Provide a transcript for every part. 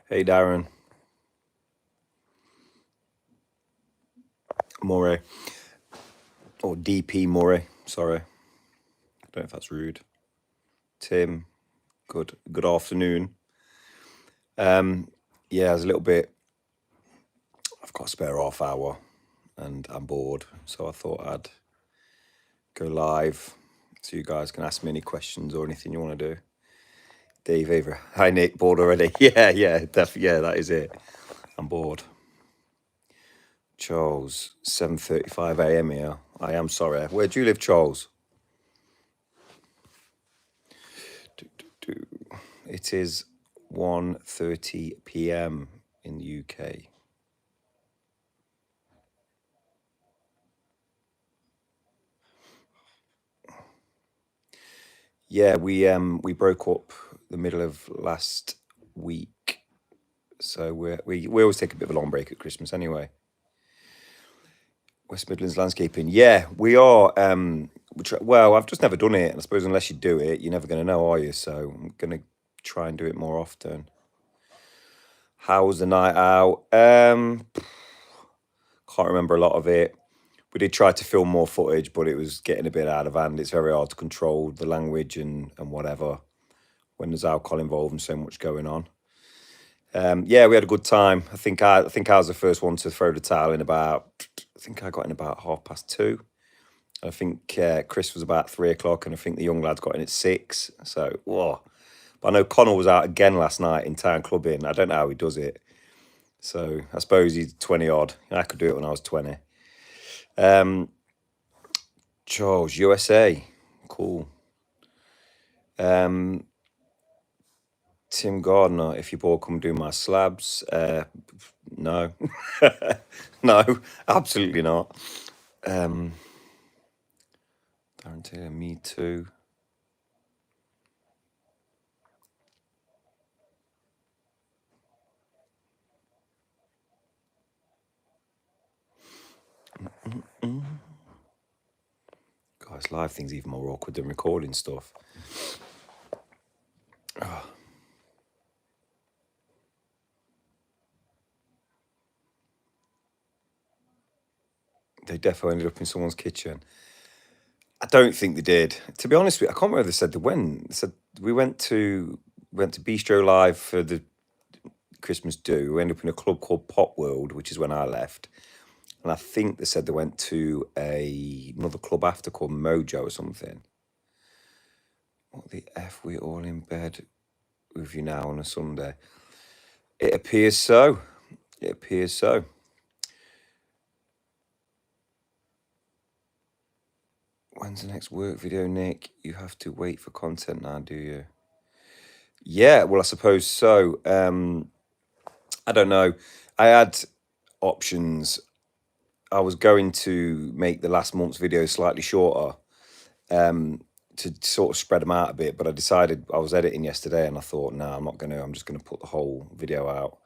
Hey, Darren. Murray. Or DP Murray. Sorry. I don't know if that's rude. Tim. Good afternoon. Yeah, it's a little bit. I've got a spare half hour and I'm bored. So I thought I'd go live so you guys can ask me any questions or anything you want to do. Dave Avery. Hi, Nick. Bored already? Yeah, yeah, that is it. I'm bored. Charles, 7:35 a.m. here. I am sorry. Where do you live, Charles? It is 1:30 p.m. in the UK. Yeah, we broke up the middle of last week, so we always take a bit of a long break at Christmas anyway. West Midlands landscaping. Yeah, we are. Well, I've just never done it, and I suppose unless you do it, you're never going to know, are you? So I'm going to try and do it more often. How was the night out? Can't remember a lot of it. We did try to film more footage, but it was getting a bit out of hand. It's very hard to control the language and whatever when there's alcohol involved and so much going on. Yeah, we had a good time. I think I was the first one to throw the towel in about. I think I got in about 2:30. I think Chris was about 3 o'clock, and I think the young lads got in at 6. So, whoa. But I know Connor was out again last night in town clubbing. I don't know how he does it. So I suppose he's 20 odd. I could do it when I was 20. Charles, USA. Cool. Tim Gardner, if you bored, come do my slabs. No. No, absolutely not. Darren Taylor, me too. Guys, live thing's even more awkward than recording stuff. They defo ended up in someone's kitchen. I don't think they did. To be honest with you, I can't remember if they said they went. They said we went to Bistro Live for the Christmas do. We ended up in a club called Pop World, which is when I left. And I think they said they went to another club after called Mojo or something. What the F, we all in bed with you now on a Sunday? It appears so. It appears so. When's the next work video, Nick? You have to wait for content now, do you? Yeah, well, I suppose so. I don't know. I had options. I was going to make the last month's video slightly shorter, to sort of spread them out a bit, but I decided I was editing yesterday and I thought, no, I'm not going to. I'm just going to put the whole video out.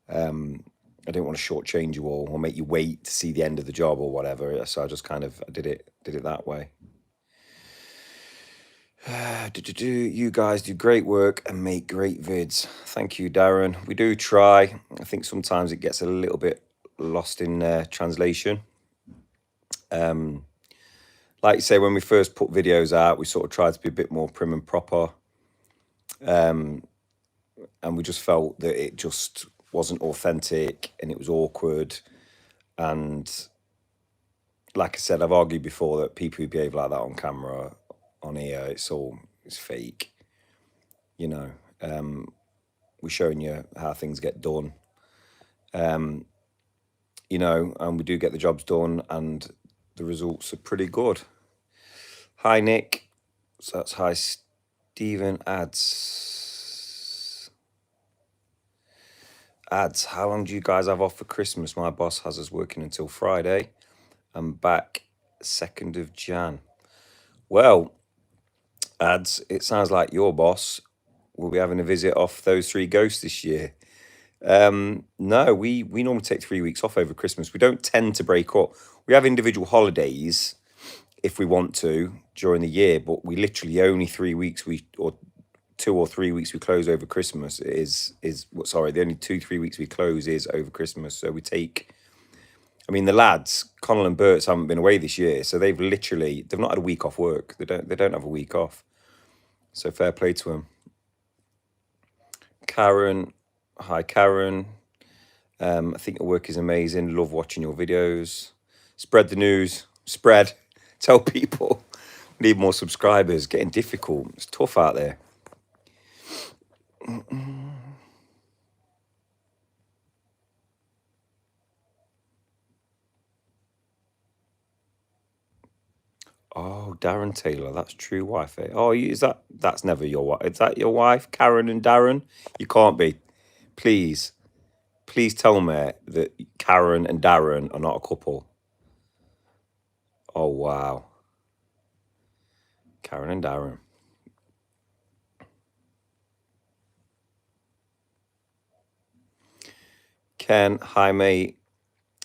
I didn't want to shortchange you all or make you wait to see the end of the job or whatever. So I just kind of did it that way. You guys do great work and make great vids. Thank you, Darren. We do try. I think sometimes it gets a little bit lost in translation. Like you say, when we first put videos out, we sort of tried to be a bit more prim and proper. And we just felt that it just wasn't authentic and it was awkward. And like I said, I've argued before that people who behave like that on camera, on here, it's fake. You know, we're showing you how things get done. You know, and we do get the jobs done and the results are pretty good. Hi, Nick. So that's hi, Stephen. Ads, how long do you guys have off for Christmas? My boss has us working until Friday. I'm back 2nd of Jan. Well, Ads, it sounds like your boss will be having a visit off those 3 ghosts this year. No, we normally take 3 weeks off over Christmas. We don't tend to break up. We have individual holidays if we want to during the year, but we literally only 3 weeks or 2 or 3 weeks we close over Christmas sorry, the only 2-3 weeks we close is over Christmas. So we take, I mean, the lads, Connell and Bert's haven't been away this year, so they've not had a week off work. They don't have a week off. So fair play to them. Karen, hi Karen. I think your work is amazing. Love watching your videos. Spread the news. Spread. Tell people. Need more subscribers. Getting difficult. It's tough out there. Oh, Darren Taylor, that's true wife. Oh, that's never your wife? Is that your wife, Karen and Darren? You can't be. Please tell me that Karen and Darren are not a couple. Oh, wow. Karen and Darren. Ken, hi mate.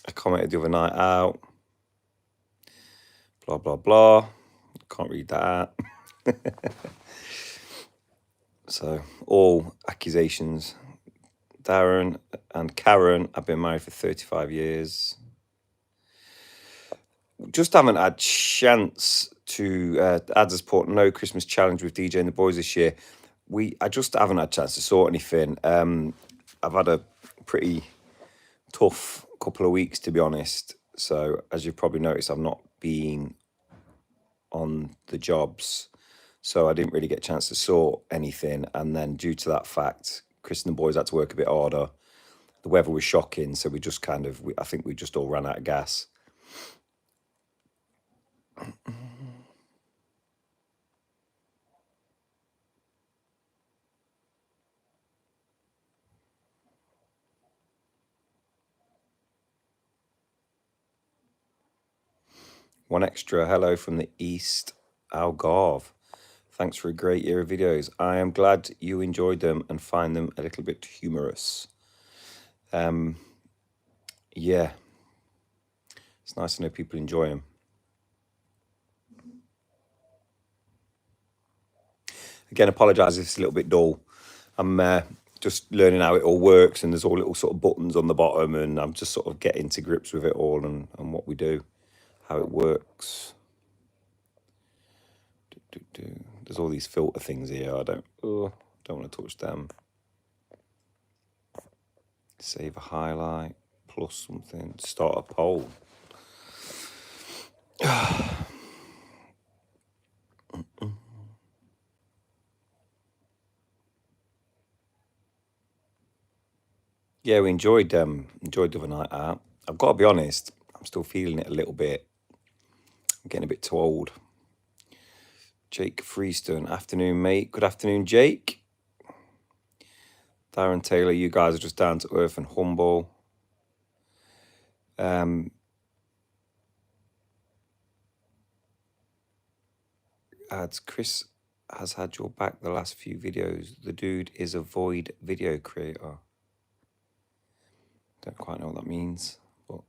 I commented the other night out. Blah, blah, blah. Can't read that. So, all accusations. Darren and Karen have been married for 35 years. Just haven't had chance to add the support. No Christmas challenge with DJ and the boys this year. I just haven't had a chance to sort anything. I've had a pretty tough couple of weeks, to be honest. So as you've probably noticed, I've not been on the jobs. So I didn't really get a chance to sort anything. And then due to that fact, Chris and the boys had to work a bit harder. The weather was shocking. So we just I think we just all ran out of gas. One extra hello from the East, Algarve. Thanks for a great year of videos. I am glad you enjoyed them and find them a little bit humorous. Yeah, it's nice to know people enjoy them. Again, apologise if it's a little bit dull. I'm just learning how it all works, and there's all little sort of buttons on the bottom, and I'm just sort of getting to grips with it all and what we do, how it works. There's all these filter things here. I don't want to touch them. Save a highlight, plus something, start a poll. Yeah, we enjoyed the other night out. I've got to be honest, I'm still feeling it a little bit. I'm getting a bit too old. Jake Freestone, afternoon, mate. Good afternoon, Jake. Darren Taylor, you guys are just down to earth and humble. Adds, Chris has had your back the last few videos. The dude is a void video creator. Don't quite know what that means, but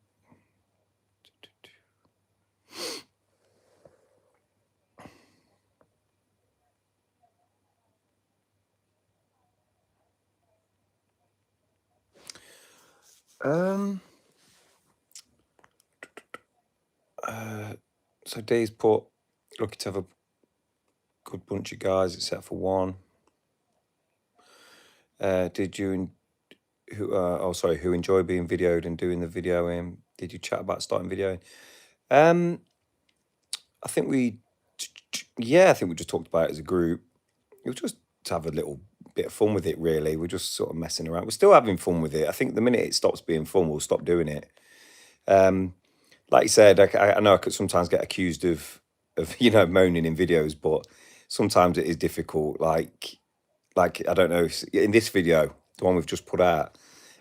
so Dave's put, lucky to have a good bunch of guys except for one. Who enjoy being videoed and doing the videoing? Did you chat about starting videoing? I think we just talked about it as a group. It was just to have a little bit of fun with it, really. We're just sort of messing around. We're still having fun with it. I think the minute it stops being fun, we'll stop doing it. Like you said, I know I could sometimes get accused of moaning in videos, but sometimes it is difficult. Like I don't know, in this video, the one we've just put out,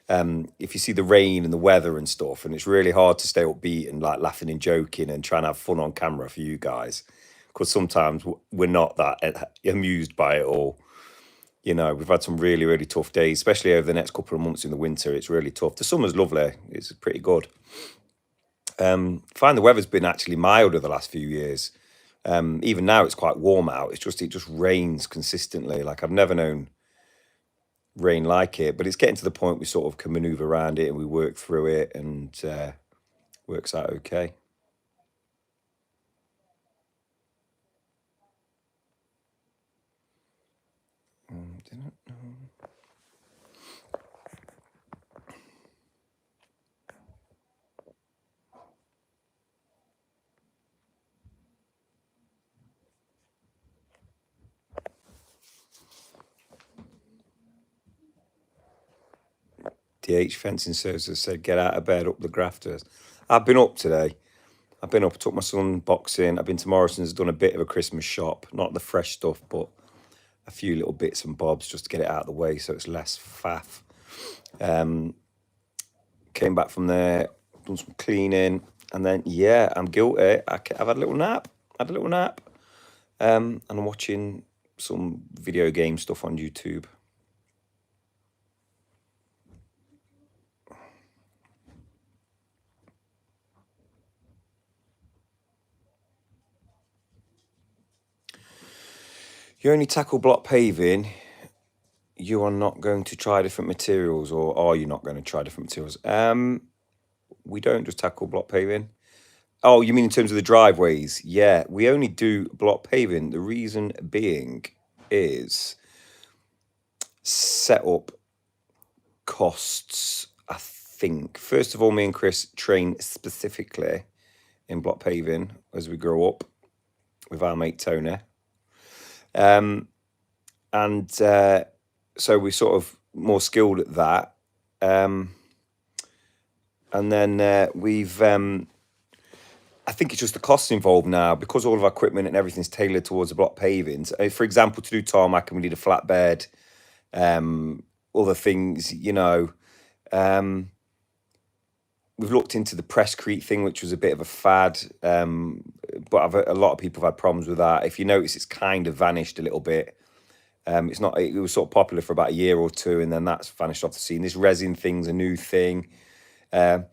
if you see the rain and the weather and stuff, and it's really hard to stay upbeat and like laughing and joking and trying to have fun on camera for you guys, because sometimes we're not that amused by it all. We've had some really, really tough days, especially over the next couple of months in the winter. It's really tough. The summer's lovely. It's pretty good. Find the weather's been actually milder the last few years. Even now it's quite warm out. It just rains consistently. Like I've never known rain like it, but it's getting to the point we sort of can maneuver around it and we work through it, and works out okay. DH Fencing Services said, get out of bed, up the grafters. I've been up today. I've been up, took my son boxing. I've been to Morrison's, done a bit of a Christmas shop. Not the fresh stuff, but a few little bits and bobs just to get it out of the way so it's less faff. Came back from there, done some cleaning, and then, yeah, I'm guilty. I've had a little nap. And I'm watching some video game stuff on YouTube. You only tackle block paving, you are not going to try different materials, or are you not going to try different materials? We don't just tackle block paving. Oh, you mean in terms of the driveways? Yeah, we only do block paving. The reason being is setup costs, I think. First of all, me and Chris train specifically in block paving as we grow up with our mate Tony. And so we're sort of more skilled at that. And then we've, I think it's just the costs involved now because all of our equipment and everything's tailored towards the block paving. So, for example, to do tarmac, and we need a flatbed, other things, you know. We've looked into the presscrete thing, which was a bit of a fad, but a lot of people have had problems with that. If you notice, it's kind of vanished a little bit. It's not. It was sort of popular for about a year or two, and then that's vanished off the scene. This resin thing's a new thing. I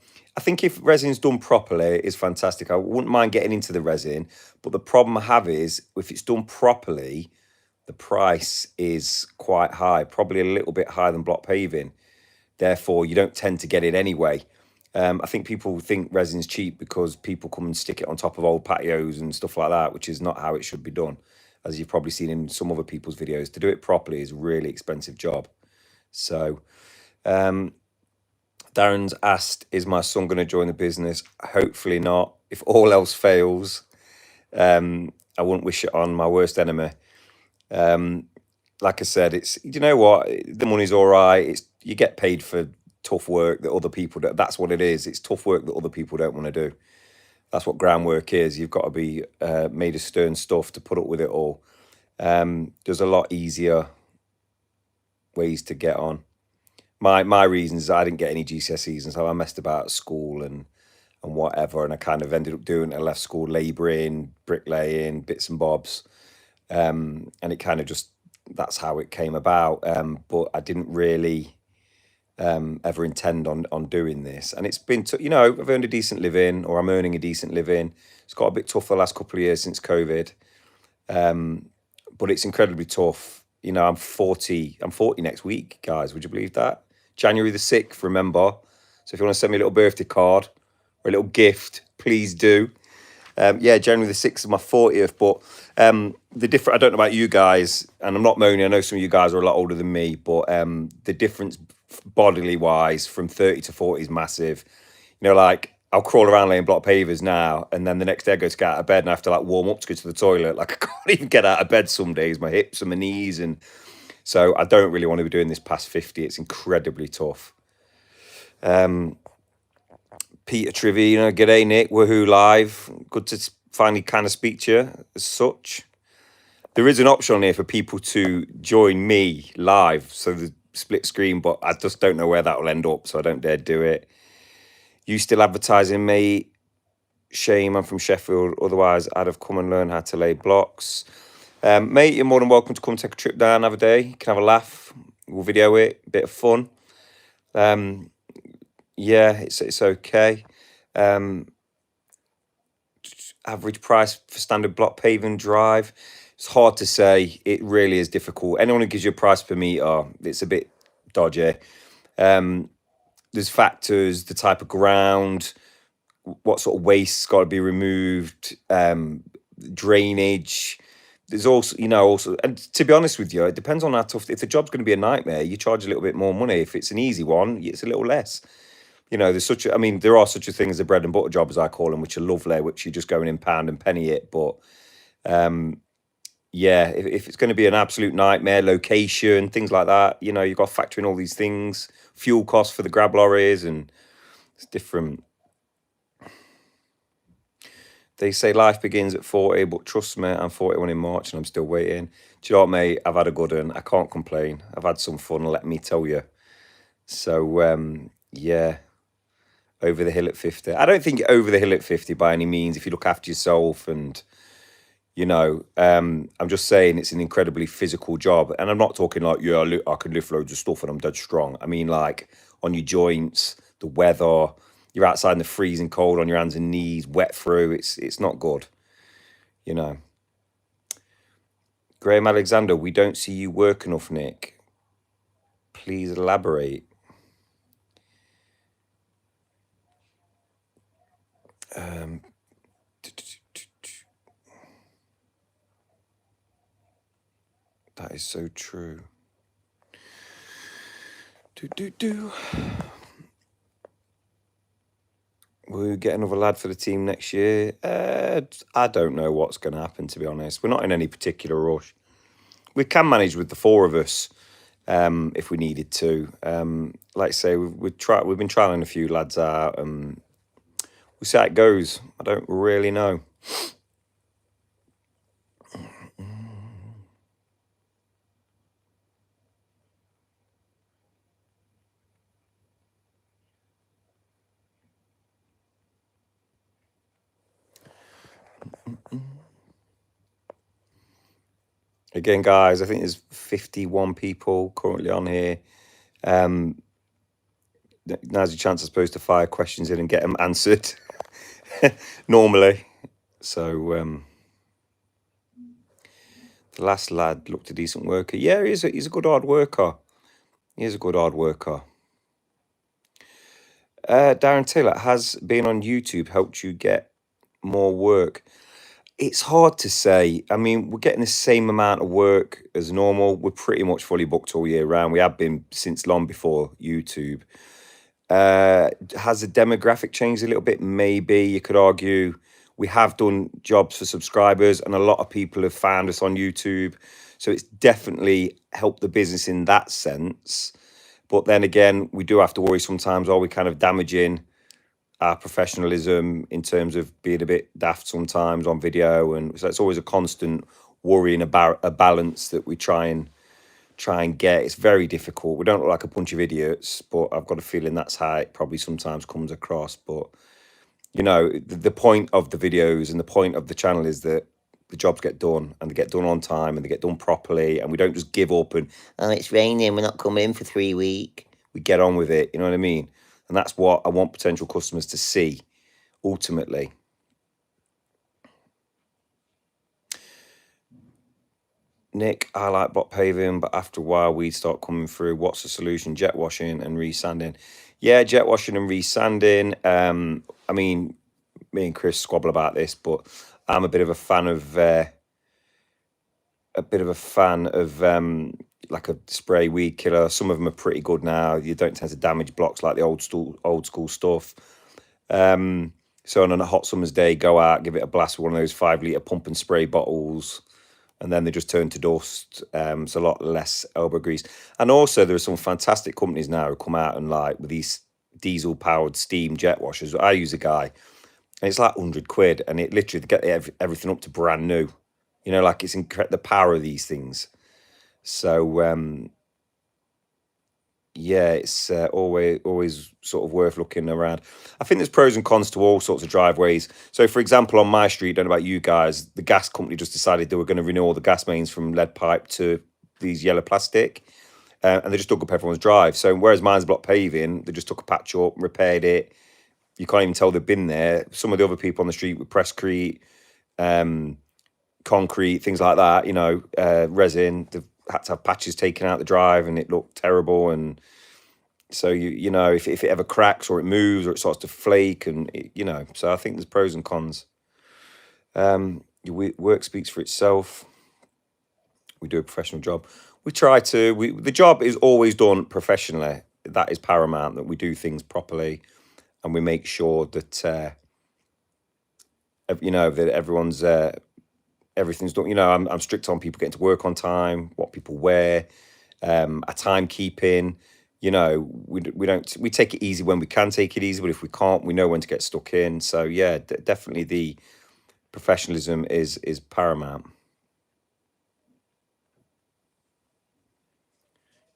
think if resin's done properly, it's fantastic. I wouldn't mind getting into the resin, but the problem I have is if it's done properly, the price is quite high, probably a little bit higher than block paving. Therefore, you don't tend to get it anyway. I think people think resin's cheap because people come and stick it on top of old patios and stuff like that, which is not how it should be done. As you've probably seen in some other people's videos, to do it properly is a really expensive job. So, Darren's asked, is my son going to join the business? Hopefully not. If all else fails, I wouldn't wish it on my worst enemy. Like I said, it's, you know what, the money's all right. It's, you get paid for tough work that other people do. That's what it is. It's tough work that other people don't want to do. That's what groundwork is. You've got to be made of stern stuff to put up with it all. There's a lot easier ways to get on. My reasons, I didn't get any GCSEs, and so I messed about at school and whatever, and I kind of ended up doing, I left school labouring, bricklaying, bits and bobs, and it kind of just, that's how it came about. But I didn't really ever intend on doing this, and it's been, you know, I've earned a decent living, or I'm earning a decent living. It's got a bit tough the last couple of years since COVID, but it's incredibly tough. You know, I'm 40 next week, guys. Would you believe that? January the 6th, remember. So if you want to send me a little birthday card or a little gift, please do. Yeah, January the 6th is my 40th. But the different, I don't know about you guys, and I'm not moaning. I know some of you guys are a lot older than me, but the difference bodily wise from 30 to 40 is massive. You know, like I'll crawl around laying block pavers now, and then the next day I go to get out of bed and I have to like warm up to go to the toilet. Like I can't even get out of bed some days, my hips and my knees. And so I don't really want to be doing this past 50. It's incredibly tough. Peter Trevino, g'day Nick, woohoo live. Good to finally kind of speak to you as such. There is an option on here for people to join me live, so the split screen, but I just don't know where that will end up, so I don't dare do it. You still advertising, mate? Shame, I'm from Sheffield. Otherwise, I'd have come and learned how to lay blocks. Mate, you're more than welcome to come take a trip down, have a day. You can have a laugh. We'll video it, a bit of fun. Yeah, it's okay. average price for standard block paving drive. It's hard to say. It really is difficult. Anyone who gives you a price per meter, it's a bit dodgy. There's factors, the type of ground, what sort of waste's got to be removed, drainage. There's also, and to be honest with you, it depends on how tough. If the job's going to be a nightmare, you charge a little bit more money. If it's an easy one, it's a little less. There's I mean, there are such a thing as a bread and butter job, as I call them, which are lovely, which you're just going in pound and penny it. But yeah, if it's going to be an absolute nightmare, location, things like that, you've got to factor in all these things, fuel costs for the grab lorries, and it's different. They say life begins at 40, but trust me, I'm 41 in March and I'm still waiting. Do you know what, mate? I've had a good one. I can't complain. I've had some fun, let me tell you. So, yeah, over the hill at 50. I don't think over the hill at 50 by any means, if you look after yourself and, I'm just saying it's an incredibly physical job. And I'm not talking like, yeah, I can lift loads of stuff and I'm dead strong. I mean, like on your joints, the weather, you're outside in the freezing cold on your hands and knees, wet through. It's not good, you know. Graham Alexander, we don't see you work enough, Nick. Please elaborate. That is so true. Will we get another lad for the team next year? I don't know what's going to happen, to be honest. We're not in any particular rush. We can manage with the four of us if we needed to. Like I say, we've been trialing a few lads out. We'll see how it goes. I don't really know. Again, guys, I think there's 51 people currently on here. Now's your chance, I suppose, to fire questions in and get them answered normally. So the last lad looked a decent worker. Yeah, he's a good hard worker. He is a good hard worker. Darren Taylor, has being on YouTube helped you get more work? It's hard to say. I mean, we're getting the same amount of work as normal. We're pretty much fully booked all year round. We have been since long before YouTube. Has the demographic changed a little bit? Maybe you could argue. We have done jobs for subscribers, and a lot of people have found us on YouTube. So it's definitely helped the business in that sense. But then again, we do have to worry sometimes, are we kind of damaging our professionalism in terms of being a bit daft sometimes on video? And so it's always a constant worrying about a balance that we try and get. It's very difficult. We don't look like a bunch of idiots, but I've got a feeling that's how it probably sometimes comes across. But the point of the videos and the point of the channel is that the jobs get done, and they get done on time, and they get done properly, and we don't just give up and, oh, it's raining, we're not coming in for 3 weeks. We get on with it, you know what I mean? And that's what I want potential customers to see ultimately. Nick, I like block paving, but after a while we'd start coming through. What's the solution? Jet washing and resanding. Yeah, jet washing and resanding. I mean, me and Chris squabble about this, but I'm a bit of a fan of like a spray weed killer. Some of them are pretty good now. You don't tend to damage blocks like the old school stuff. So on a hot summer's day, go out, give it a blast with one of those 5-litre pump and spray bottles, and then they just turn to dust. It's a lot less elbow grease. And also there are some fantastic companies now who come out and like with these diesel powered steam jet washers. I use a guy, and it's like 100 quid, and it literally get everything up to brand new. Like it's incredible, the power of these things. So yeah, it's always sort of worth looking around. I think there's pros and cons to all sorts of driveways. So, for example, on my street, don't know about you guys, the gas company just decided they were going to renew all the gas mains from lead pipe to these yellow plastic, and they just dug up everyone's drive. So, whereas mine's block paving, they just took a patch up, repaired it, you can't even tell they've been there. Some of the other people on the street with presscrete, concrete, things like that, you know, resin, they've had to have patches taken out the drive and it looked terrible. And so, you know, if it ever cracks or it moves or it starts to flake and, you know, so I think there's pros and cons. Your work speaks for itself. We do a professional job. We try to, the job is always done professionally. That is paramount, that we do things properly and we make sure that, you know, that everything's done. You know, I'm strict on people getting to work on time, what people wear, a timekeeping. You know, we take it easy when we can take it easy, but if we can't, we know when to get stuck in. So yeah, definitely the professionalism is paramount.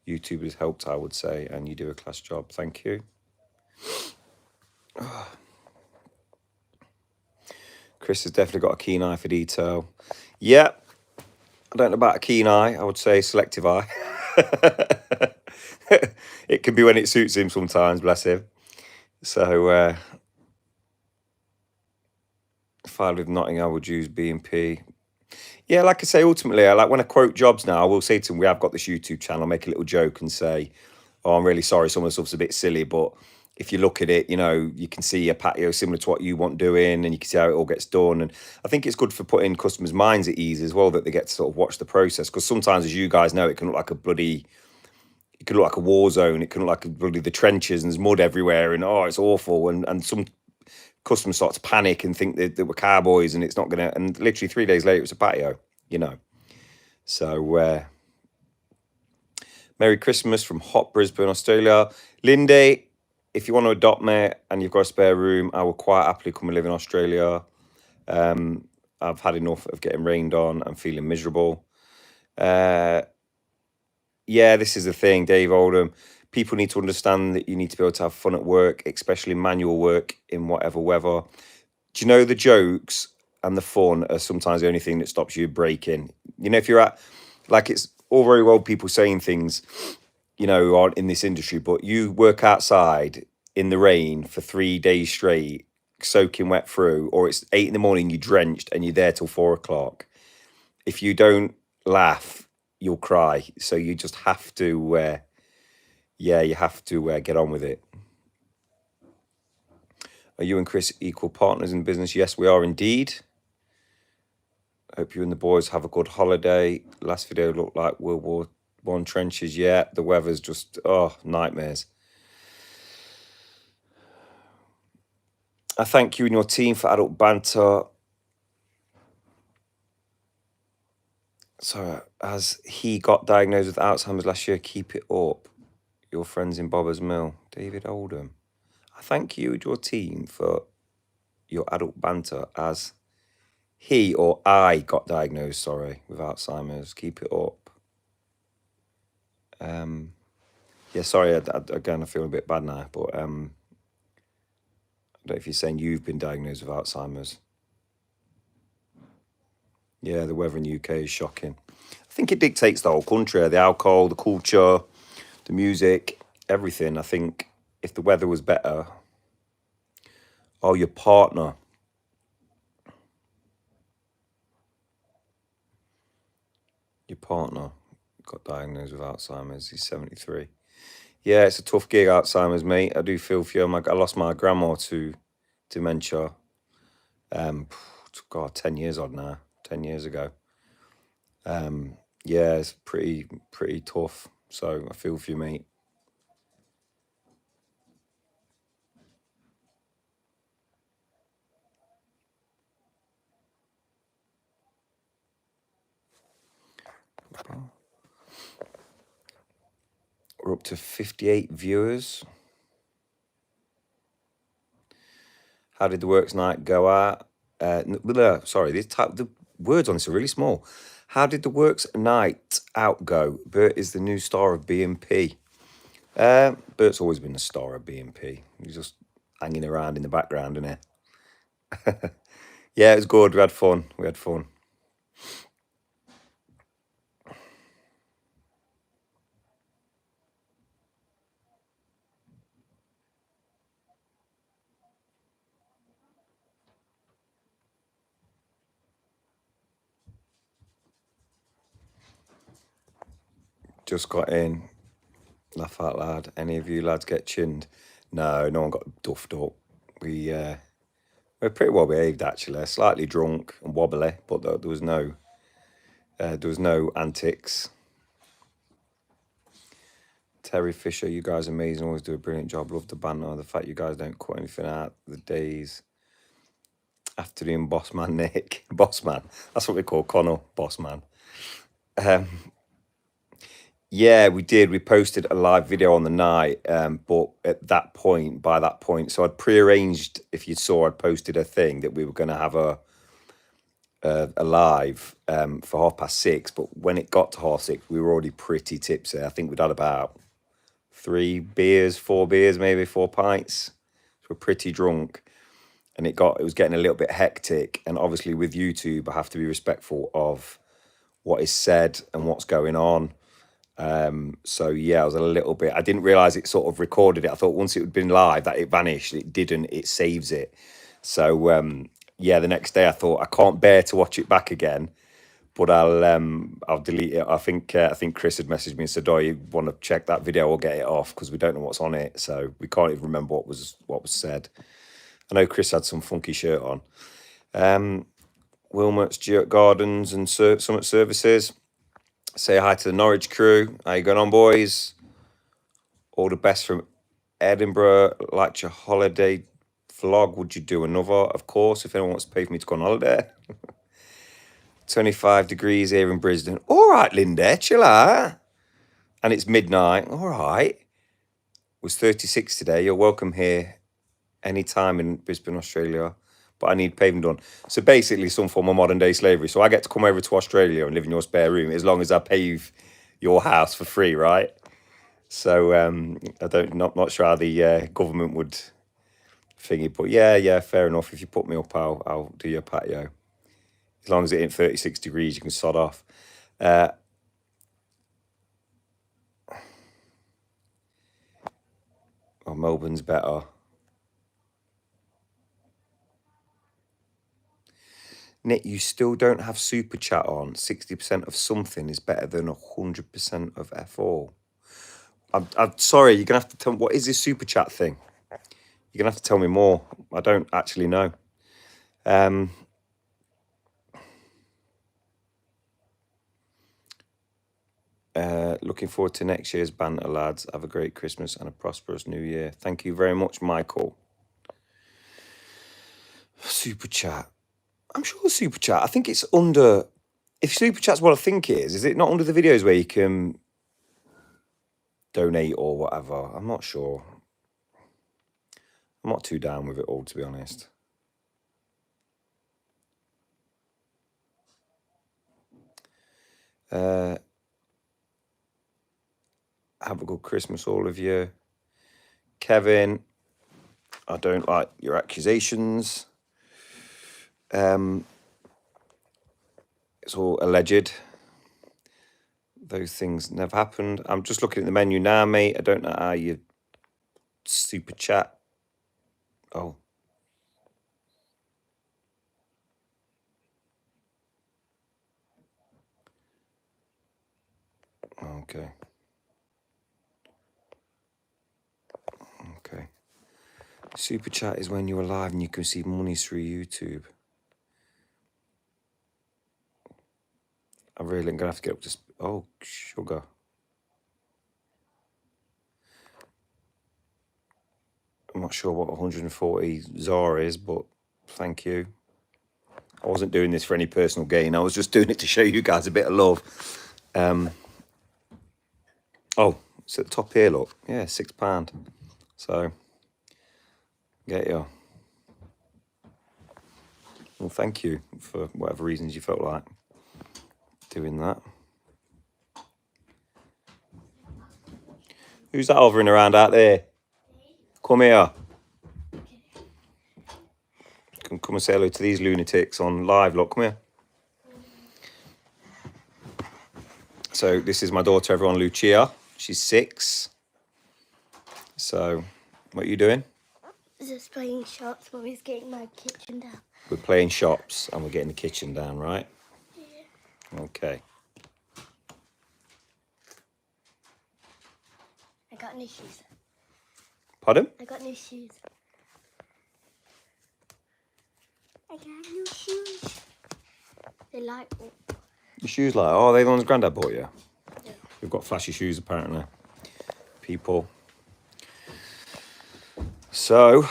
YouTube has helped, I would say, and you do a class job. Thank you. Chris has definitely got a keen eye for detail. Yeah, I don't know about a keen eye. I would say selective eye. It can be when it suits him sometimes, bless him. So, if I lived in Nottingham, I would use B&P. Yeah, like I say, ultimately, I like when I quote jobs now, I will say to them, we have got this YouTube channel, make a little joke and say, oh, I'm really sorry, some of the stuff's a bit silly, but if you look at it, you know, you can see a patio similar to what you want doing and you can see how it all gets done. And I think it's good for putting customers' minds at ease as well, that they get to sort of watch the process. Because sometimes, as you guys know, it can look like it can look like a war zone. It can look like bloody the trenches and there's mud everywhere and, oh, it's awful. And some customers start to panic and think that we're cowboys and it's not going to, and literally 3 days later, it's a patio, you know. So, Merry Christmas from hot Brisbane, Australia. Lindy, if you want to adopt me and you've got a spare room, I will quite happily come and live in Australia. I've had enough of getting rained on and feeling miserable. Yeah, this is the thing, Dave Oldham. People need to understand that you need to be able to have fun at work, especially manual work in whatever weather. Do you know the jokes and the fun are sometimes the only thing that stops you breaking? You know, if you're at, like, it's all very well people saying things, you know, who aren't in this industry, but you work outside in the rain for 3 days straight, soaking wet through, or it's 8 in the morning, you're drenched and you're there till 4 o'clock. If you don't laugh, you'll cry. So you just have to, yeah, you have to get on with it. Are you and Chris equal partners in business? Yes, we are indeed. Hope you and the boys have a good holiday. Last video looked like World War I trenches. Yeah, the weather's just, oh, nightmares. I thank you and your team for adult banter. So, as he got diagnosed with Alzheimer's last year, keep it up. Your friends in Bobber's Mill, David Oldham. I thank you and your team for your adult banter as he or I got diagnosed, sorry, with Alzheimer's. Keep it up. Yeah, sorry, again, I feel a bit bad now, but I don't know if you're saying you've been diagnosed with Alzheimer's. Yeah, the weather in the UK is shocking. I think it dictates the whole country, the alcohol, the culture, the music, everything. I think if the weather was better, oh, your partner. Your partner got diagnosed with Alzheimer's. He's 73. Yeah, it's a tough gig, Alzheimer's, mate. I do feel for you. I lost my grandma to dementia. God, 10 years odd now. 10 years ago. Yeah, it's pretty tough. So I feel for you, mate. We're up to 58 viewers. How did the works night go out? Sorry, the words on this are really small. How did the works night out go? Bert is the new star of B&P. Bert's always been the star of B&P. He's just hanging around in the background, isn't he? Yeah, it was good. We had fun. Just got in. Laugh out loud. Any of you lads get chinned? No, no one got duffed up. We're pretty well behaved actually. Slightly drunk and wobbly, but there was no antics. Terry Fisher, you guys are amazing. Always do a brilliant job. Love the banter. The fact you guys don't cut anything out. The days. Afternoon, boss man Nick. Boss man. That's what we call Connell. Boss man. Yeah, we did. We posted a live video on the night, but by that point, so I'd prearranged. If you saw, I'd posted a thing that we were going to have a live for 6:30. But when it got to 6:30, we were already pretty tipsy. I think we'd had about 4 beers, maybe 4 pints. So we're pretty drunk, and it was getting a little bit hectic. And obviously, with YouTube, I have to be respectful of what is said and what's going on. So yeah, I was a little bit. I didn't realize it sort of recorded it. I thought once it had been live that it vanished. It didn't. It saves it. So yeah, the next day I thought I can't bear to watch it back again, but I'll delete it. I think Chris had messaged me and said, "Oh, you want to check that video or get it off because we don't know what's on it, so we can't even remember what was said." I know Chris had some funky shirt on. Wilmot's Gardens and Summit Services. Say hi to the Norwich crew. How you going on, boys? All the best from Edinburgh. Like your holiday vlog. Would you do another? Of course, if anyone wants to pay for me to go on holiday. 25 degrees here in Brisbane. All right, Linda, chill out. And it's midnight. All right. It was 36 today. You're welcome here anytime in Brisbane, Australia. But I need paving done. So basically some form of modern day slavery. So I get to come over to Australia and live in your spare room as long as I pave your house for free, right? So not sure how the government would thingy, but yeah, fair enough. If you put me up, I'll do your patio. As long as it ain't 36 degrees, you can sod off. Melbourne's better. Nick, you still don't have super chat on. 60% of something is better than 100% of F4. I'm sorry, you're going to have to tell me, what is this super chat thing? You're going to have to tell me more. I don't actually know. Looking forward to next year's banter, lads. Have a great Christmas and a prosperous new year. Thank you very much, Michael. Super chat. I'm sure super chat. I think it's under. If super chat's what I think it is it not under the videos where you can donate or whatever? I'm not sure. I'm not too down with it all, to be honest. Have a good Christmas, all of you. Kevin, I don't like your accusations. It's all alleged. Those things never happened. I'm just looking at the menu now, mate. I don't know how you super chat. Oh. Okay. Okay. Super chat is when you're live and you can receive money through YouTube. I really am going to have to get up to... Oh, sugar. I'm not sure what 140 ZAR is, but thank you. I wasn't doing this for any personal gain. I was just doing it to show you guys a bit of love. Oh, it's at the top here, look. Yeah, £6. So, get you. Well, thank you for whatever reasons you felt like doing that. Who's that hovering around out there? Come here. Come and say hello to these lunatics on live. Look, come here. So this is my daughter, everyone, Lucia. She's 6. So, what are you doing? Just playing shops. Mommy's getting my kitchen down. We're playing shops and we're getting the kitchen down, right? Yeah. Okay. I got new shoes. Pardon? I got new shoes. I got new shoes. They light up. Your shoes like, oh, they the ones Grandad bought you? Yeah. We've got flashy shoes apparently. People. So,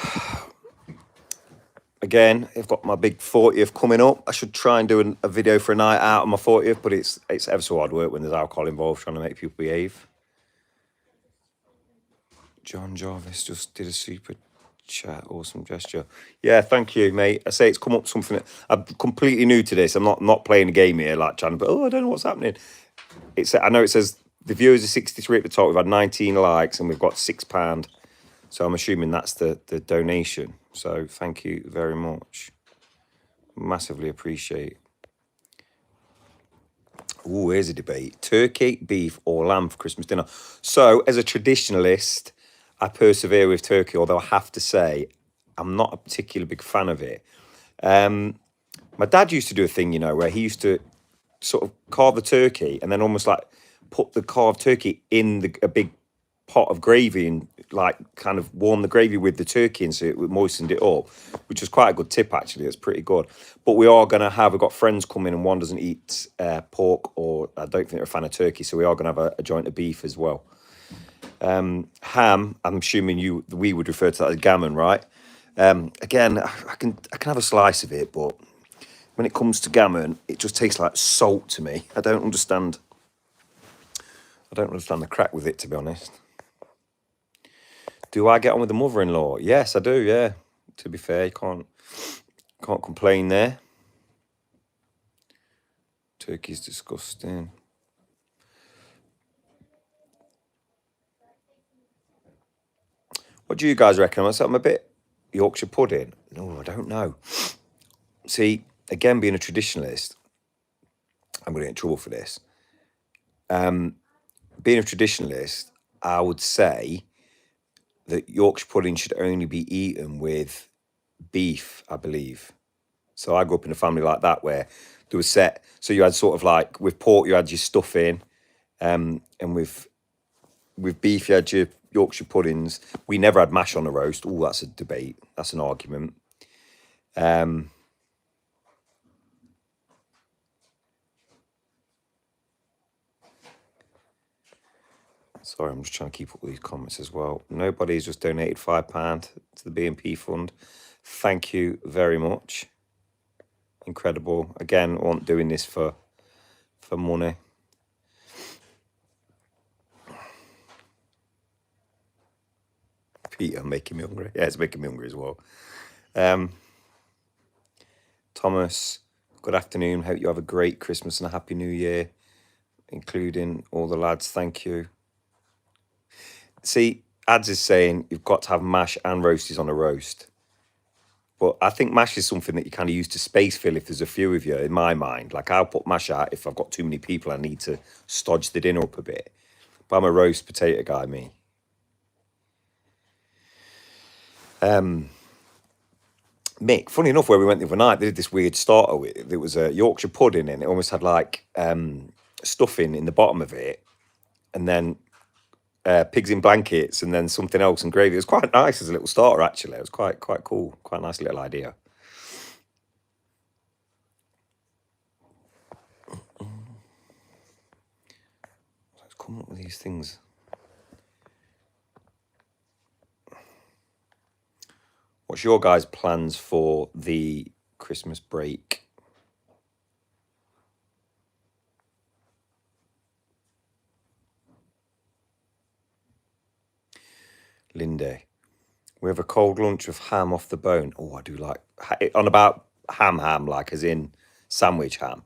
again, I've got my big 40th coming up. I should try and do a video for a night out on my 40th, but it's ever so hard work when there's alcohol involved, trying to make people behave. John Jarvis just did a super chat, awesome gesture. Yeah, thank you, mate. I say it's come up something. I'm completely new to this. I'm not playing a game here, like trying to, but I don't know what's happening. I know it says the viewers are 63 at the top. We've had 19 likes and we've got £6. So I'm assuming that's the donation. So thank you very much. Massively appreciate. Oh, here's a debate. Turkey, beef or lamb for Christmas dinner. So as a traditionalist, I persevere with turkey, although I have to say I'm not a particularly big fan of it. My dad used to do a thing, where he used to sort of carve the turkey and then almost like put the carved turkey in a big pot of gravy and like kind of warm the gravy with the turkey and so it moistened it up, which was quite a good tip actually. It's pretty good. But we've got friends coming and one doesn't eat pork, or I don't think they're a fan of turkey, so we are going to have a joint of beef as well. Ham, I'm assuming we would refer to that as gammon, right? Again, I can have a slice of it, but when it comes to gammon, it just tastes like salt to me. I don't understand the crack with it, to be honest. Do I get on with the mother-in-law? Yes, I do, yeah. To be fair, you can't complain there. Turkey's disgusting. What do you guys reckon? I'm a bit Yorkshire pudding. No, I don't know. See, again, being a traditionalist, I'm going to get in trouble for this. Being a traditionalist, I would say that Yorkshire pudding should only be eaten with beef, I believe. So I grew up in a family like that where there was so you had sort of like with pork you had your stuffing, and with beef you had your Yorkshire puddings. We never had mash on a roast. Oh, that's a debate. That's an argument. Sorry, I'm just trying to keep up with these comments as well. Nobody's just donated £5 to the B&P fund. Thank you very much. Incredible. Again, I wasn't doing this for money. Peter making me hungry. Yeah, it's making me hungry as well. Thomas, good afternoon. Hope you have a great Christmas and a happy New Year, including all the lads. Thank you. See, Ads is saying you've got to have mash and roasties on a roast. But I think mash is something that you kind of use to space fill if there's a few of you, in my mind. Like I'll put mash out if I've got too many people, I need to stodge the dinner up a bit. But I'm a roast potato guy, me. Mick, funny enough, where we went the other night, they did this weird starter with there was a Yorkshire pudding and it almost had like stuffing in the bottom of it, and then pigs in blankets, and then something else and gravy. It was quite nice as a little starter, actually. It was quite cool, quite a nice little idea. Let's come up with these things. What's your guys' plans for the Christmas break? Lindy, we have a cold lunch of ham off the bone. Oh, I do like on about ham, like as in sandwich ham.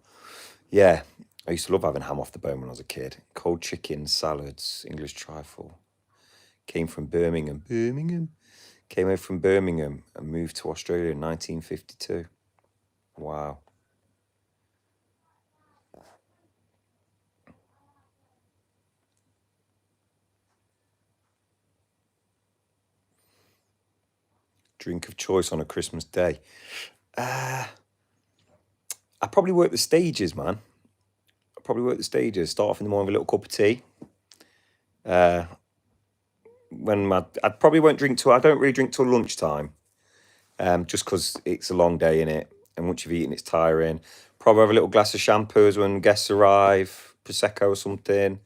Yeah, I used to love having ham off the bone when I was a kid. Cold chicken, salads, English trifle. Came from Birmingham. Came over from Birmingham and moved to Australia in 1952. Wow. Drink of choice on a Christmas day. I probably work the stages, man. Start off in the morning with a little cup of tea. I probably won't drink till I don't really drink till lunchtime, just because it's a long day in it, and once you've eaten, it's tiring. Probably have a little glass of shampoos when guests arrive, prosecco or something.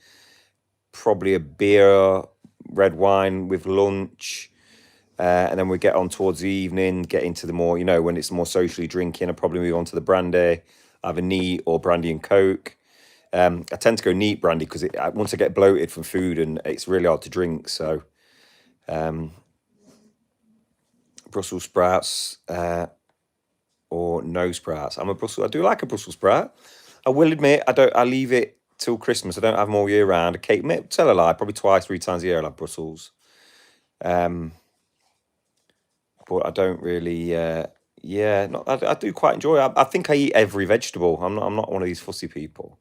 Probably a beer, red wine with lunch. And then we get on towards the evening, get into the more, when it's more socially drinking, I'll probably move on to the brandy, either neat or brandy and Coke. I tend to go neat brandy because once I get bloated from food and it's really hard to drink. So Brussels sprouts or no sprouts. I do like a Brussels sprout. I will admit, I leave it till Christmas. I don't have them all year round. Tell a lie, probably twice, 3 times a year I'll have Brussels. But I don't really. I do quite enjoy it. I think I eat every vegetable. I'm not one of these fussy people.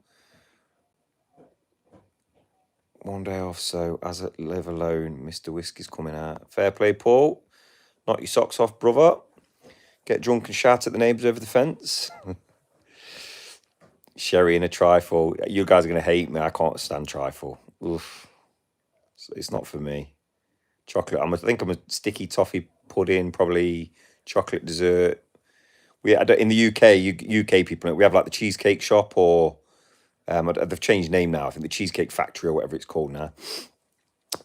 One day off, so as I live alone, Mr. Whiskey's coming out. Fair play, Paul. Knock your socks off, brother. Get drunk and shout at the neighbours over the fence. Sherry in a trifle. You guys are going to hate me. I can't stand trifle. Oof. It's not for me. Chocolate. I think I'm a sticky toffee pudding, probably chocolate dessert. In the UK people, we have like the cheesecake shop, or they've changed name now. I think the Cheesecake Factory or whatever it's called now.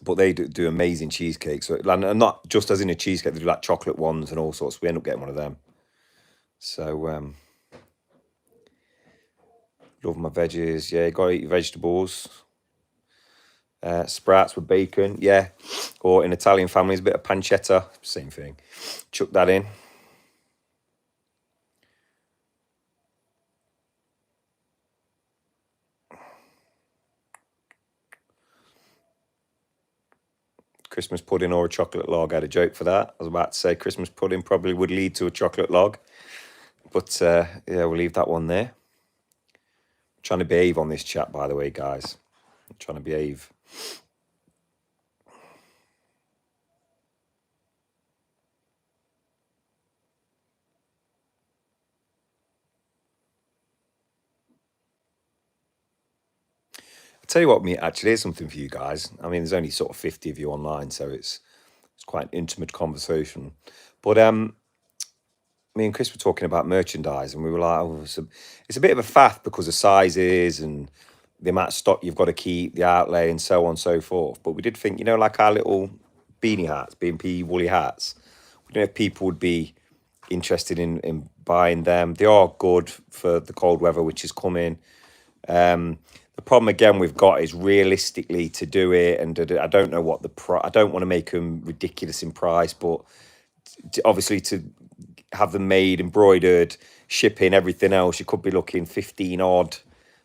But they do amazing cheesecakes. So, and not just as in a cheesecake, they do like chocolate ones and all sorts. We end up getting one of them. So love my veggies. Yeah, gotta eat your vegetables. Sprouts with bacon, yeah. Or in Italian families, a bit of pancetta, same thing. Chuck that in. Christmas pudding or a chocolate log. I had a joke for that. I was about to say Christmas pudding probably would lead to a chocolate log. But yeah, we'll leave that one there. I'm trying to behave on this chat, by the way, guys. I'm trying to behave. I'll tell you what, mate, actually, here's something for you guys. I mean, there's only sort of 50 of you online, so it's quite an intimate conversation. But me and Chris were talking about merchandise, and we were like, oh, it's a bit of a faff because of sizes and the amount of stock you've got to keep, the outlay, and so on and so forth. But we did think, like our little beanie hats, B&P woolly hats, we don't know if people would be interested in buying them. They are good for the cold weather, which is coming. The problem again we've got is realistically to do it, and I don't know what I don't want to make them ridiculous in price, but obviously to have them made, embroidered, shipping, everything else, you could be looking 15 odd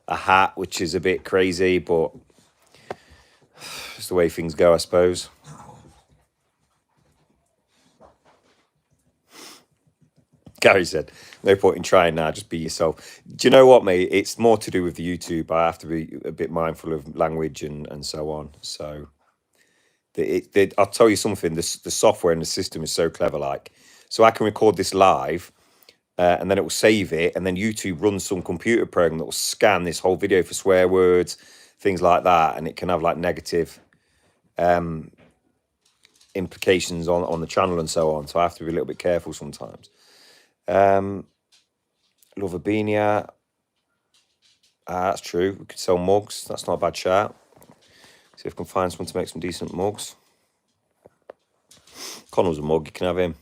a hat, which is a bit crazy, but it's the way things go, I suppose. Gary said, no point in trying now, just be yourself. Do you know what, mate? It's more to do with the YouTube. I have to be a bit mindful of language and so on. So I'll tell you something, the software and the system is so clever. So I can record this live and then it will save it. And then YouTube runs some computer program that will scan this whole video for swear words, things like that. And it can have like negative implications on the channel and so on. So I have to be a little bit careful sometimes. Love a beanie. That's true. We could sell mugs. That's not a bad shout. See if we can find someone to make some decent mugs. Connell's a mug. You can have him.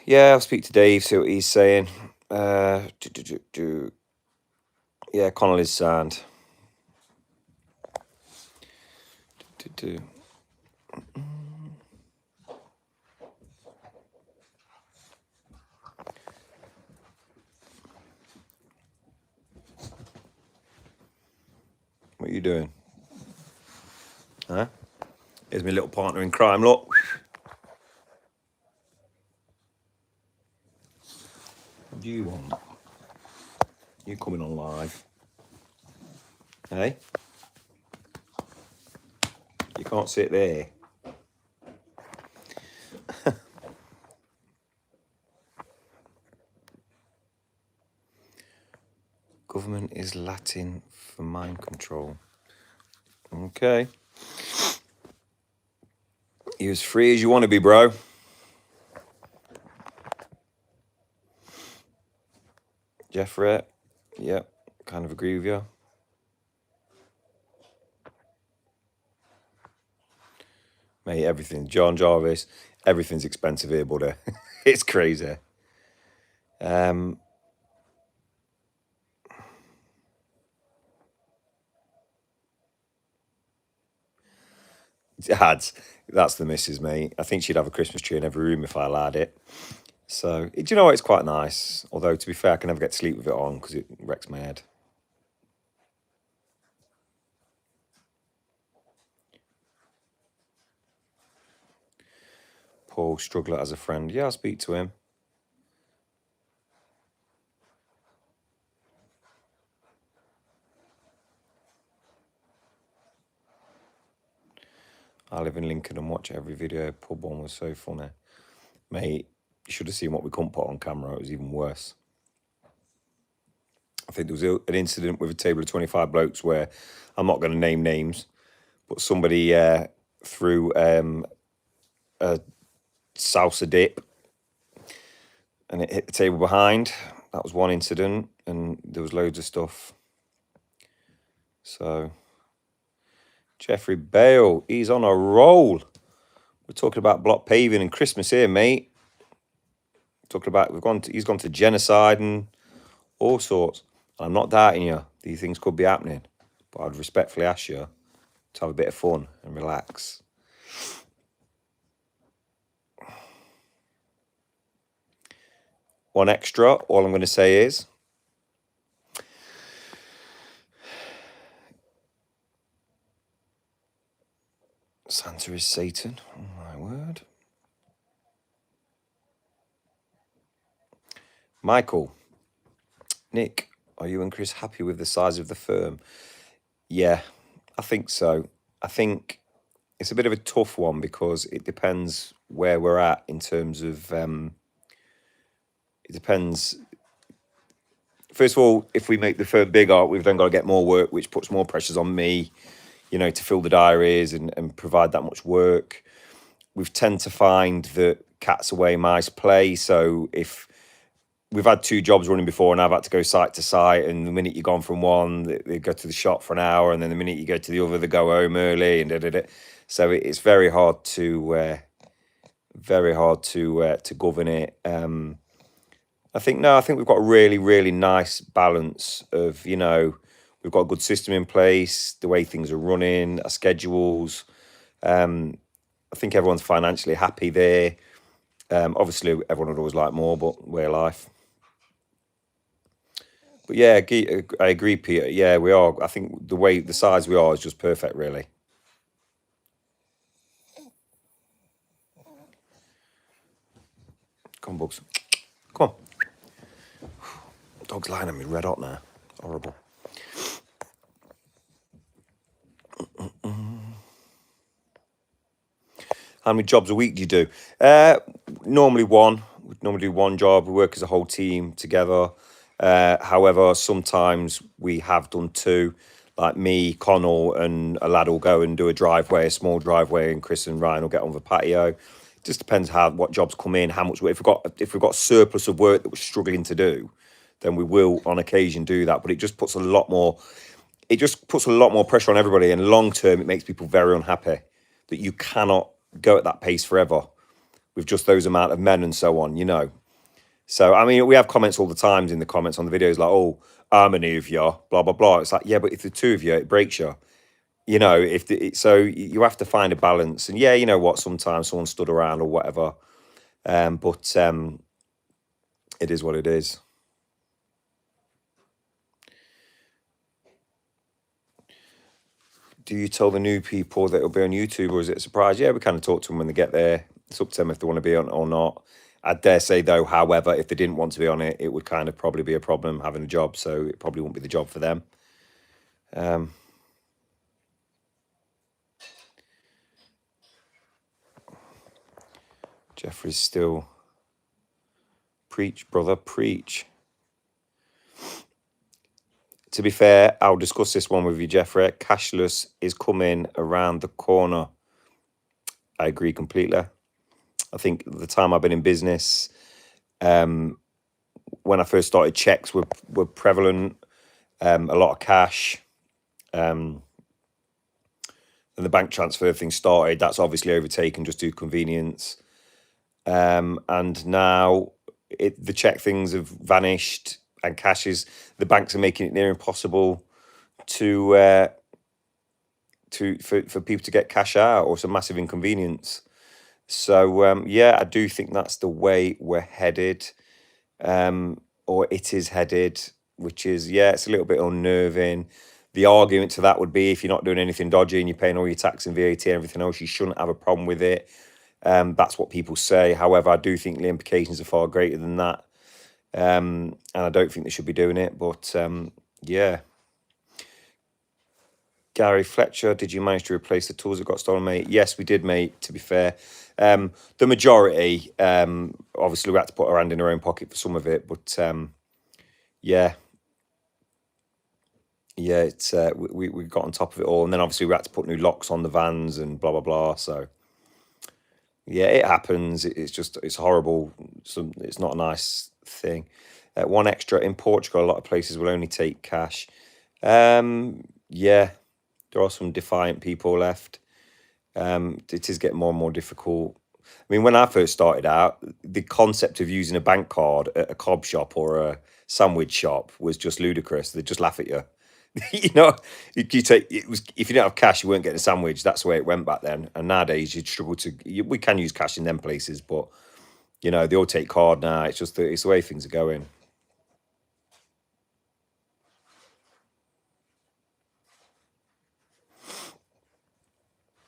Yeah, I'll speak to Dave, see what he's saying. Yeah, Connell is sound. What are you doing? Huh? Here's my little partner in crime, look. What do you want? You coming on live? Hey? You can't sit there. Government is Latin for mind control. Okay. You're as free as you want to be, bro. Jeffrey, yep, kind of agree with you. Mate, everything. John Jarvis, everything's expensive here, buddy. It's crazy. That's the missus, mate. I think she'd have a Christmas tree in every room if I allowed it. So, do you know what? It's quite nice. Although, to be fair, I can never get to sleep with it on because it wrecks my head. Paul Struggler as a friend. Yeah, I'll speak to him. I live in Lincoln and watch every video. Pub one was so funny. Mate, you should have seen what we couldn't put on camera. It was even worse. I think there was an incident with a table of 25 blokes where I'm not going to name names, but somebody threw a salsa dip and it hit the table behind. That was one incident, and there was loads of stuff. So, Jeffrey Bale, he's on a roll. We're talking about block paving and Christmas here, mate. Talking about he's gone to genocide and all sorts. And I'm not doubting you. These things could be happening, but I'd respectfully ask you to have a bit of fun and relax. One extra, all I'm going to say is Santa is Satan. Oh my word. Michael, Nick, are you and Chris happy with the size of the firm? Yeah, I think so. I think it's a bit of a tough one because it depends where we're at in terms of. It depends. First of all, if we make the firm bigger, we've then got to get more work, which puts more pressures on me, to fill the diaries and provide that much work. We've tend to find that cats away, mice play. So if we've had two jobs running before and I've had to go site to site, and the minute you're gone from one, they go to the shop for an hour, and then the minute you go to the other, they go home early, and da, da, da. So it's very hard to govern it. I think we've got a really, really nice balance of, we've got a good system in place, the way things are running, our schedules. I think everyone's financially happy there. Obviously, everyone would always like more, but we're life. But yeah, I agree, Peter. Yeah, we are. I think the size we are is just perfect, really. Come on, Bugs. Come on. Dog's lying on me red hot now. Horrible. How many jobs a week do you do? Normally one. We normally do one job. We work as a whole team together. However, sometimes we have done two. Like me, Connell, and a lad will go and do a small driveway, and Chris and Ryan will get on the patio. It just depends what jobs come in, how much work. If we've got surplus of work that we're struggling to do, then we will on occasion do that. But it just puts a lot more. It just puts a lot more pressure on everybody, and long term, it makes people very unhappy that you cannot go at that pace forever with just those amount of men and so on. So, I mean, we have comments all the times in the comments on the videos like, oh, I'm an of you, blah, blah, blah. It's like, yeah, but if the two of you, it breaks you. So you have to find a balance. And yeah, you know what, sometimes someone stood around or whatever. But it is what it is. Do you tell the new people that it'll be on YouTube, or is it a surprise? Yeah, we kind of talk to them when they get there. It's up to them if they want to be on it or not. I dare say, though, however, if they didn't want to be on it, it would kind of probably be a problem having a job. So it probably wouldn't be the job for them. Jeffrey's still preach, brother, preach. To be fair, I'll discuss this one with you, Jeffrey. Cashless is coming around the corner. I agree completely. I think the time I've been in business, when I first started, checks were prevalent, a lot of cash, and the bank transfer thing started. That's obviously overtaken just due to convenience. And now the check things have vanished, and cash is the banks are making it near impossible to for people to get cash out, or it's a massive inconvenience. So yeah, I do think that's the way we're headed, or it is headed, which is, yeah, it's a little bit unnerving. The argument to that would be, if you're not doing anything dodgy and you're paying all your tax and VAT and everything else, you shouldn't have a problem with it. That's what people say. However, I do think the implications are far greater than that, and I don't think they should be doing it. But yeah. Gary Fletcher, did you manage to replace the tools that got stolen, mate? Yes, we did, mate, to be fair. The majority, obviously, we had to put our hand in our own pocket for some of it. But yeah. Yeah, it's we got on top of it all. And then obviously we had to put new locks on the vans and blah, blah, blah. So yeah, it happens. It's horrible. It's not a nice thing. One extra, in Portugal, a lot of places will only take cash. Yeah, there are some defiant people left. It is getting more and more difficult. I mean, when I first started out, the concept of using a bank card at a cob shop or a sandwich shop was just ludicrous. They'd just laugh at you. You know, you take it was if you didn't have cash, you weren't getting a sandwich. That's the way it went back then. And nowadays, you'd struggle to. We can use cash in them places, but you know they all take card now. It's just it's the way things are going.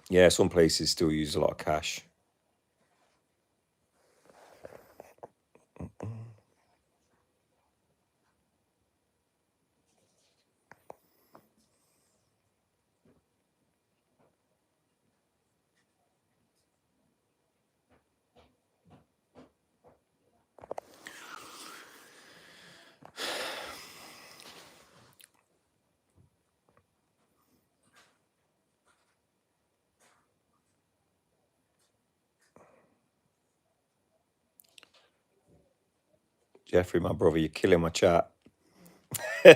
Yeah, some places still use a lot of cash. Jeffrey, my brother, you're killing my chat. You're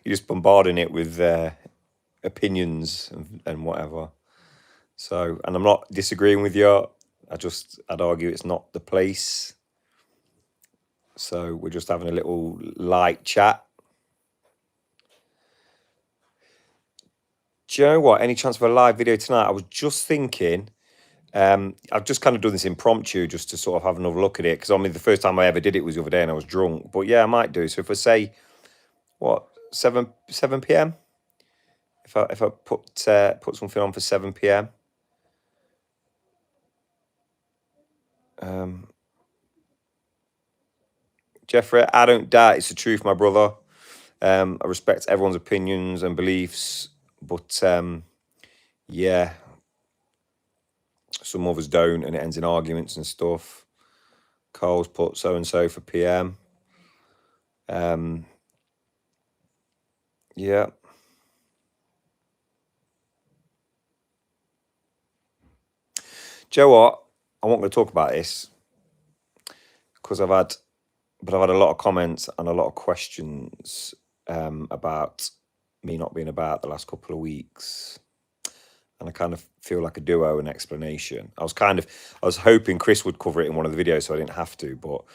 just bombarding it with opinions and whatever. So, and I'm not disagreeing with you. I'd argue it's not the place. So we're just having a little light chat. Do you know what? Any chance of a live video tonight? I was just thinking. I've just kind of done this impromptu just to sort of have another look at it, because I mean the first time I ever did it was the other day and I was drunk. But yeah, I might do. So if I say what 7 p.m. If I put something on for 7 p.m. Jeffrey, I don't doubt it's the truth, my brother. I respect everyone's opinions and beliefs, but yeah, some others don't, and it ends in arguments and stuff. Cole's put so and so for PM. Yeah. Do you know what? I want to talk about this because I've had a lot of comments and a lot of questions about me not being about the last couple of weeks. And I kind of feel like a duo an explanation. I was hoping Chris would cover it in one of the videos so I didn't have to, but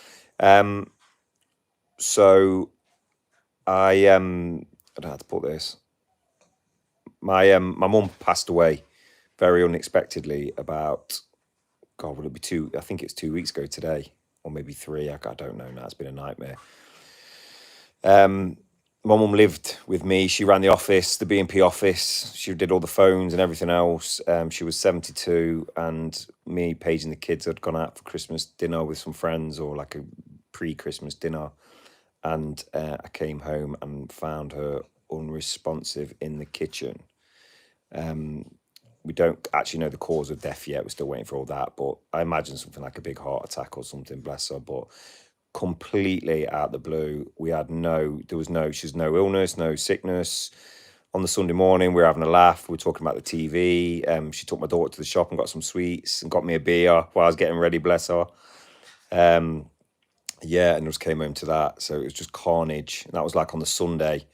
so I don't know how to put this. My mum passed away very unexpectedly about, God, will it be two? I think it's 2 weeks ago today, or maybe three. I don't know now. It's been a nightmare. My mum lived with me. She ran the office, the B&P office. She did all the phones and everything else. She was 72, and me, Paige, and the kids had gone out for Christmas dinner with some friends, or like a pre-Christmas dinner. And I came home and found her unresponsive in the kitchen. We don't actually know the cause of death yet. We're still waiting for all that, but I imagine something like a big heart attack or something, bless her. But completely out of the blue. She's no illness, no sickness. On the Sunday morning, we were having a laugh. We were talking about the TV. She took my daughter to the shop and got some sweets and got me a beer while I was getting ready, bless her. Yeah, and just came home to that. So it was just carnage. And that was like on the Sunday.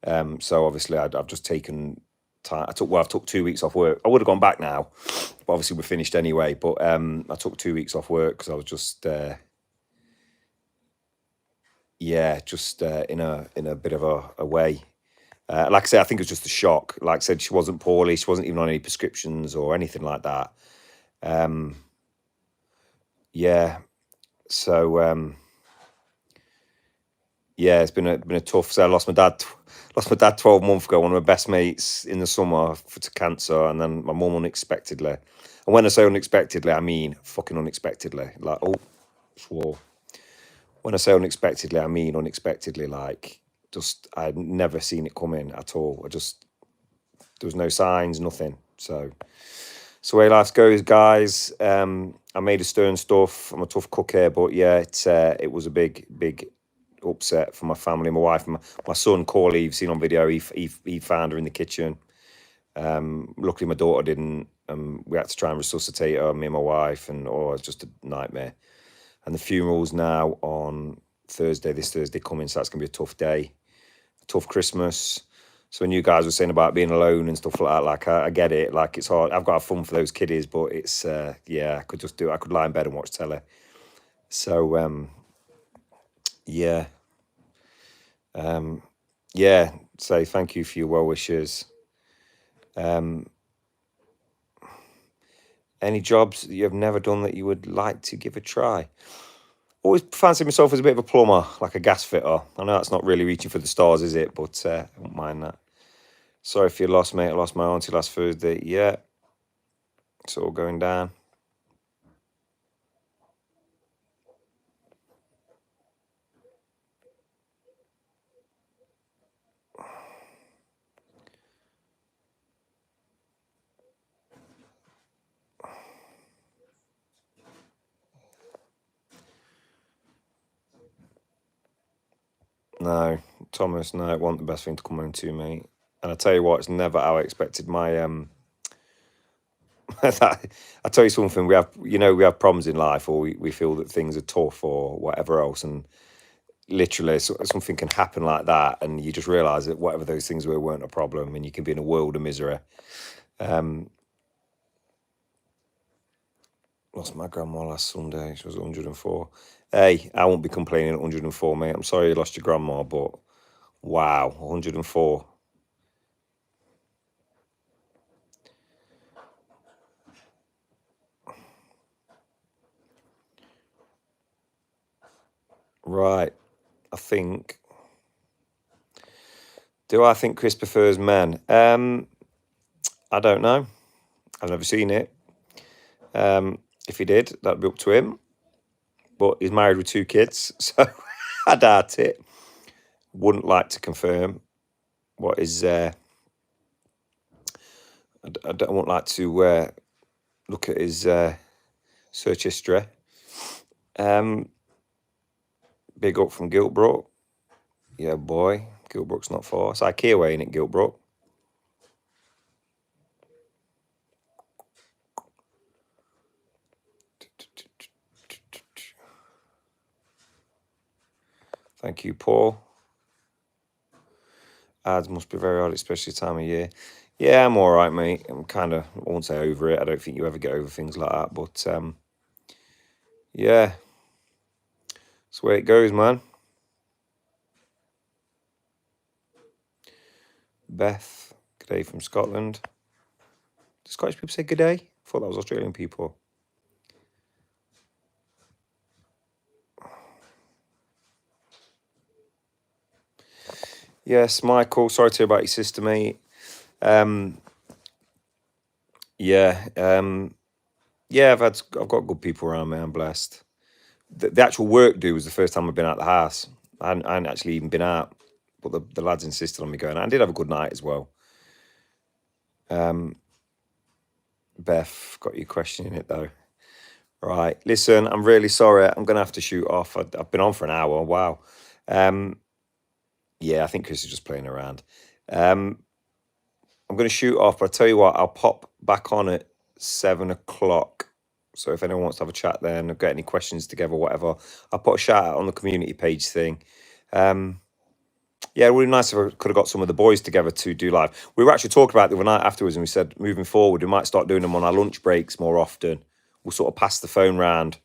So obviously I've just taken time. I've took 2 weeks off work. I would have gone back now, but obviously we're finished anyway. But I took 2 weeks off work because I was just in a bit of a way. Like I said, I think it was just a shock. Like I said, she wasn't poorly. She wasn't even on any prescriptions or anything like that. Yeah. So yeah, it's been a tough. So I lost my dad. Lost my dad 12 months ago. One of my best mates in the summer to cancer, and then my mum unexpectedly. And when I say unexpectedly, I mean fucking unexpectedly. Like, oh, swore. When I say unexpectedly, I mean unexpectedly. Like, just I'd never seen it coming at all. There was no signs, nothing. So the way life goes, guys. I made a stern stuff. I'm a tough cooker, but yeah, it was a big upset for my family, my wife, and my son. Corley, you've seen on video, he found her in the kitchen. Luckily, my daughter didn't. We had to try and resuscitate her, me and my wife, and it's just a nightmare. And the funeral's now on Thursday, this Thursday coming, so that's going to be a tough day, a tough Christmas. So when you guys were saying about being alone and stuff like that, like I get it, like it's hard. I've got to have fun for those kiddies, but it's, I could lie in bed and watch telly. So, yeah. So thank you for your well wishes. Any jobs that you have never done that you would like to give a try? Always fancied myself as a bit of a plumber, like a gas fitter. I know that's not really reaching for the stars, is it? But I won't mind that. Sorry if you lost, mate. I lost my auntie last Thursday. Yeah, it's all going down. No, Thomas, no, it wasn't the best thing to come home to, mate. And I tell you what, it's never how I expected my I tell you something, we have problems in life, or we feel that things are tough or whatever else, and literally something can happen like that, and you just realise that whatever those things weren't a problem, and you can be in a world of misery. Lost my grandma last Sunday. She was 104. Hey, I won't be complaining at 104, mate. I'm sorry you lost your grandma, but wow, 104. Right. Do I think Chris prefers men? I don't know. I've never seen it. If he did, that'd be up to him. But he's married with 2 kids, so I doubt it. Wouldn't like to confirm what is. I wouldn't like to look at his search history. Big up from Giltbrook. Yeah, boy. Giltbrook's not far. It's IKEA way, ain't it, Giltbrook? Thank you, Paul. Ads must be very hard, especially time of year. Yeah, I'm all right, mate. I'm kind of, I won't say over it. I don't think you ever get over things like that. But yeah, that's the way it goes, man. Beth, good day from Scotland. Do Scottish people say good day? I thought that was Australian people. Yes, Michael. Sorry to hear about your sister, mate. Yeah, I've got good people around me. I'm blessed. The actual work do was the first time I've been out the house. I hadn't actually even been out, but the lads insisted on me going. I did have a good night as well. Beth, got your question in it though. Right. Listen, I'm really sorry. I'm going to have to shoot off. I've been on for an hour. Wow. Yeah, I think Chris is just playing around. I'm going to shoot off, but I'll tell you what, I'll pop back on at 7 o'clock. So if anyone wants to have a chat then or get any questions together, whatever, I'll put a shout out on the community page thing. Yeah, really nice if I could have got some of the boys together to do live. We were actually talking about it the other night afterwards, and we said moving forward, we might start doing them on our lunch breaks more often. We'll sort of pass the phone round,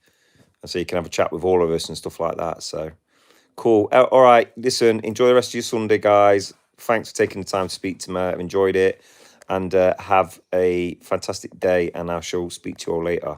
and so you can have a chat with all of us and stuff like that. So cool. All right, listen, enjoy the rest of your Sunday, guys. Thanks for taking the time to speak to me. I've enjoyed it, and have a fantastic day. And I shall speak to you all later.